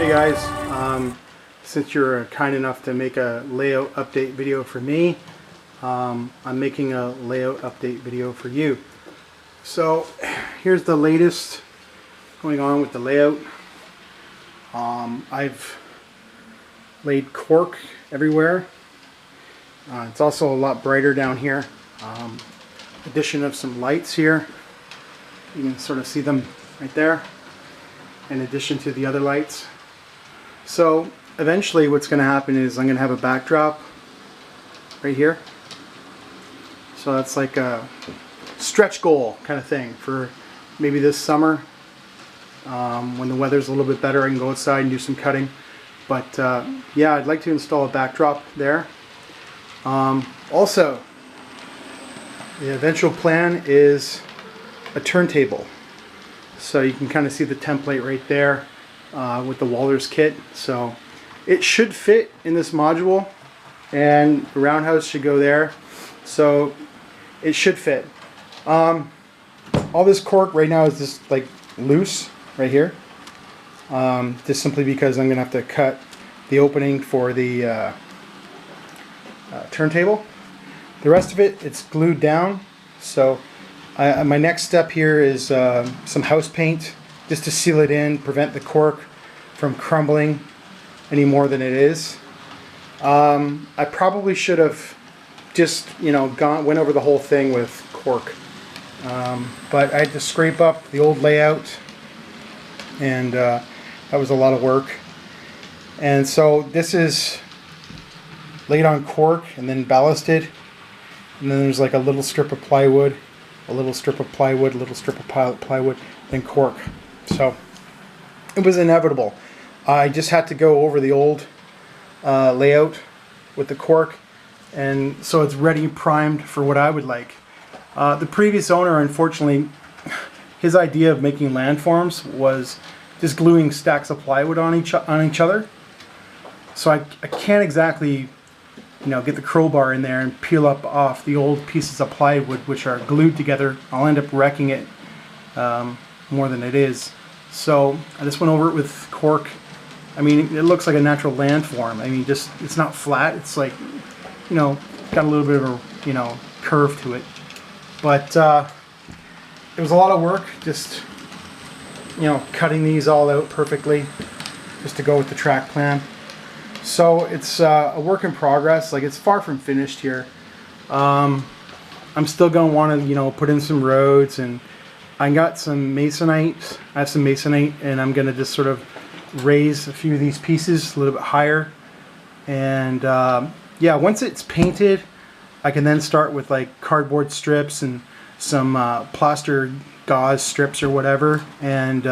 Hey guys, since you're kind enough to make a layout update video for me, I'm making a layout update video for you. So here's the latest going on with the layout. I've laid cork everywhere. It's also a lot brighter down here. Addition of some lights here. You can sort of see them right there, in addition to the other lights. So eventually what's going to happen is I'm going to have a backdrop right here. So that's like a stretch goal kind of thing for maybe this summer. When the weather's a little bit better, I can go outside and do some cutting. But yeah, I'd like to install a backdrop there. Also, the eventual plan is a turntable. So you can kind of see the template right there with the Walthers kit. So it should fit in this module, and the roundhouse should go there. So it should fit. All this cork right now is just like loose right here. Just simply because I'm going to have to cut the opening for the turntable. The rest of it, it's glued down. So my next step here is some house paint, just to seal it in, prevent the cork from crumbling any more than it is. I probably should have just, went over the whole thing with cork. But I had to scrape up the old layout, and that was a lot of work. And so this is laid on cork and then ballasted. And then there's like a little strip of plywood, a little strip of plywood, a little strip of plywood, then cork. So it was inevitable. I just had to go over the old layout with the cork, and so it's ready, primed for what I would like. The previous owner, unfortunately, his idea of making landforms was just gluing stacks of plywood on each other. So I can't exactly, get the crowbar in there and peel up off the old pieces of plywood which are glued together. I'll end up wrecking it more than it is. So I just went over it with cork. I mean, it looks like a natural landform. I mean, it's not flat. It's like, got a little bit of a, curve to it. But it was a lot of work, just, cutting these all out perfectly, just to go with the track plan. So it's a work in progress. Like, it's far from finished here. I'm still going to want to, put in some roads, and I got some masonite. I have some masonite, and I'm going to just sort of raise a few of these pieces a little bit higher. And yeah, once it's painted, I can then start with like cardboard strips and some plaster gauze strips or whatever, and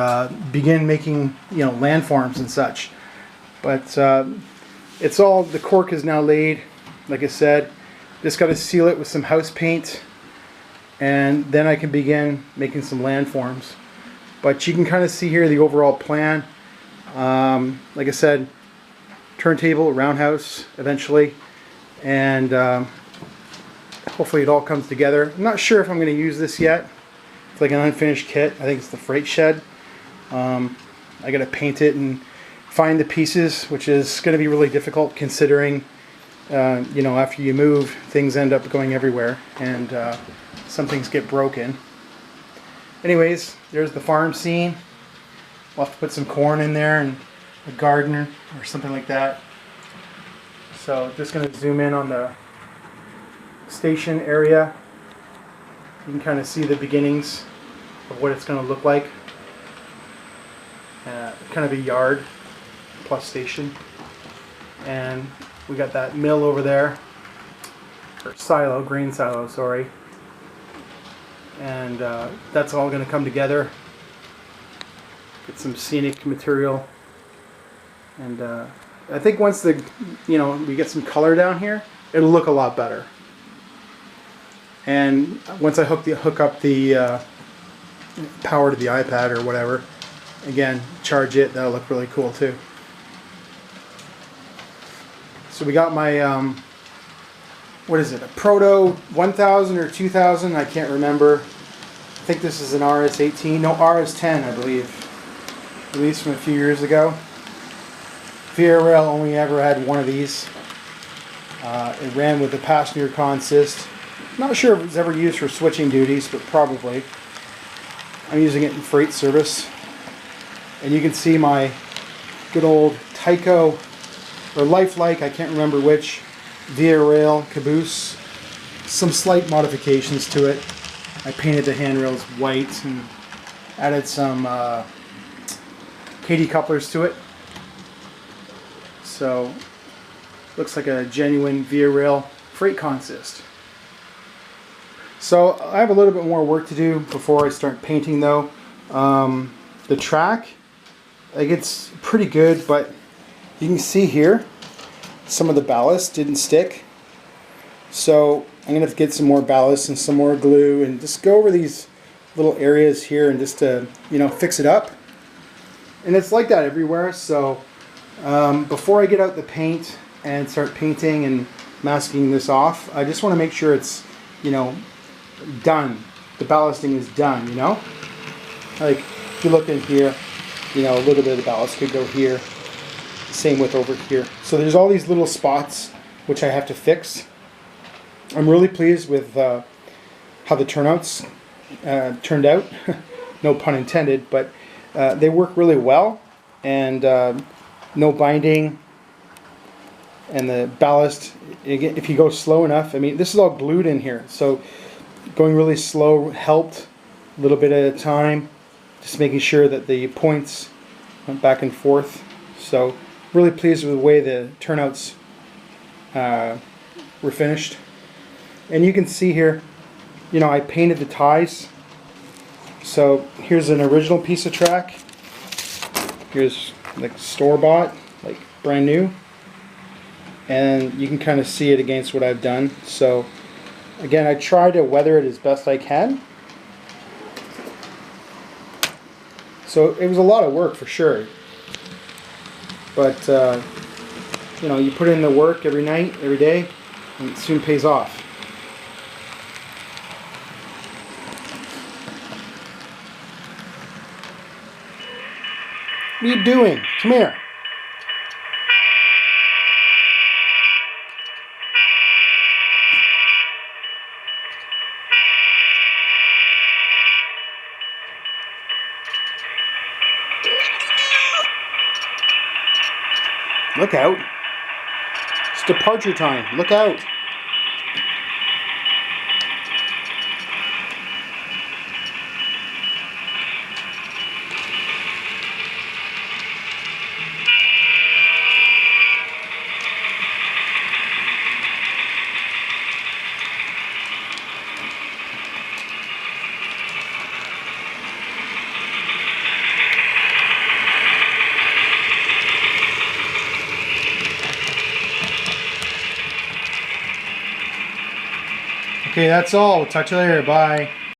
begin making, landforms and such. But it's all, the cork is now laid, like I said. Just got to seal it with some house paint, and then I can begin making some landforms. But you can kind of see here the overall plan. Like I said, turntable, roundhouse eventually, and hopefully it all comes together. I'm not sure if I'm going to use this yet. It's like an unfinished kit. I think it's the freight shed. I got to paint it and find the pieces, which is going to be really difficult considering, after you move, things end up going everywhere, and some things get broken. Anyways, there's the farm scene. We'll have to put some corn in there and a garden or something like that. So just going to zoom in on the station area. You can kind of see the beginnings of what it's going to look like. Kind of a yard plus station. And we got that mill over there, or silo, grain silo, sorry. And that's all going to come together. Get some scenic material. And I think once we get some color down here, it'll look a lot better. And once I hook up the power to the iPad or whatever, again, charge it, that'll look really cool too. So we got my, what is it, a Proto 1000 or 2000, I can't remember. I think this is an RS-18, no, RS-10 I believe, released from a few years ago. VRL only ever had one of these. It ran with the passenger consist. Not sure if it was ever used for switching duties, but probably. I'm using it in freight service. And you can see my good old Tyco, or Lifelike, I can't remember which, VRL caboose. Some slight modifications to it. I painted the handrails white and added some KD couplers to it. So, looks like a genuine VRL freight consist. So, I have a little bit more work to do before I start painting though. The track, like, it's pretty good, but you can see here some of the ballast didn't stick. So I'm going to have to get some more ballast and some more glue and just go over these little areas here and just to, you know, fix it up. And it's like that everywhere. So before I get out the paint and start painting and masking this off, I just want to make sure it's, you know, done. The ballasting is done, you know. Like if you look in here, you know, a little bit of the ballast could go here. Same with over here. So there's all these little spots which I have to fix. I'm really pleased with how the turnouts turned out. No pun intended, but they work really well, and no binding, and the ballast, if you go slow enough, I mean, this is all glued in here, so going really slow helped, a little bit at a time, just making sure that the points went back and forth. So really pleased with the way the turnouts were finished. And you can see here, you know, I painted the ties. So here's an original piece of track. Here's like store-bought, like brand new. And you can kind of see it against what I've done. So again, I try to weather it as best I can. So it was a lot of work for sure. But you know, you put in the work every night, every day, and it soon pays off. What are you doing? Come here. Look out. It's departure time. Look out. Okay, that's all. We'll talk to you later. Bye.